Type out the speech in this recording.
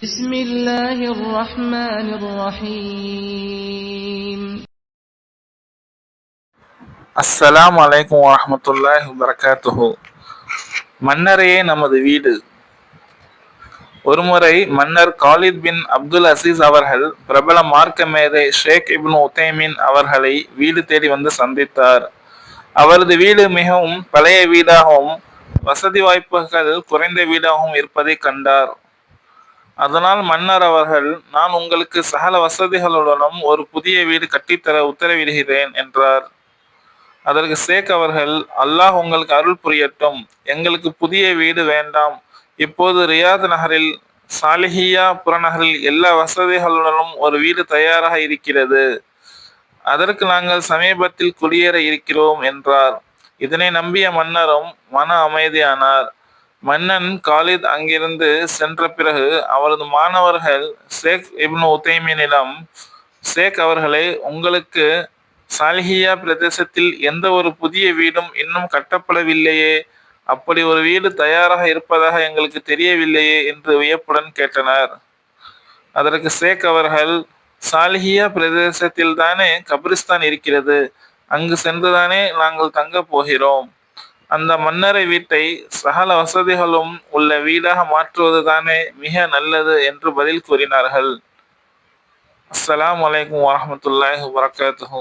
بسم الله الرحمن الرحيم. அஸ்ஸலாமு அலைக்கும் வரஹ்மத்துல்லாஹி வபரகாத்துஹு. மன்னரையே நமது வீடு. ஒருமுறை மன்னர் காலித் பின் அப்துல் அசீஸ் அவர்கள் பிரபல மார்க்க மேதை ஷேக் இப்னு உத்தைமின் அவர்களை வீடு தேடி வந்து சந்தித்தார். அவரது வீடு மிகவும் பழைய வீடாகவும் வசதி வாய்ப்புகள் குறைந்த வீடாகவும் இருப்பதை கண்டார். அதனால் மன்னர் அவர்கள், நான் உங்களுக்கு சகல வசதிகளுடனும் ஒரு புதிய வீடு கட்டித்தர உத்தரவிடுகிறேன் என்றார். அதற்கு ஷேக் அவர்கள், அல்லாஹ் உங்களுக்கு அருள் புரியட்டும், எங்களுக்கு புதிய வீடு வேண்டாம். இப்போது ரியாத் நகரில் சாலிஹியா புறநகரில் எல்லா வசதிகளுடனும் ஒரு வீடு தயாராக இருக்கிறது. அதற்கு நாங்கள் சமீபத்தில் குடியேற இருக்கிறோம் என்றார். இதனை நம்பிய மன்னரும் மன அமைதியானார். மன்னன் காலித் அங்கிருந்து சென்ற பிறகு அவரது மாணவர்கள் ஷேக் இப்னு உத்தைமினிடம், ஷேக் அவர்களே, உங்களுக்கு சாலிஹியா பிரதேசத்தில் எந்த ஒரு புதிய வீடும் இன்னும் கட்டப்படவில்லையே, அப்படி ஒரு வீடு தயாராக இருப்பதாக எங்களுக்கு தெரியவில்லையே என்று வியப்புடன் கேட்டனர். அதற்கு ஷேக் அவர்கள், சாலிஹியா பிரதேசத்தில் தானே கபிரிஸ்தான் இருக்கிறது, அங்கு சென்றுதானே நாங்கள் தங்க போகிறோம். அந்த மன்னரை வீட்டை சகல வசதிகளும் உள்ள வீடாக மாற்றுவது தானே மிக நல்லது என்று பதில் கூறினார்கள். அஸ்ஸலாமு அலைக்கும் வரஹ்மத்துல்லாஹி வபரகாத்துஹு.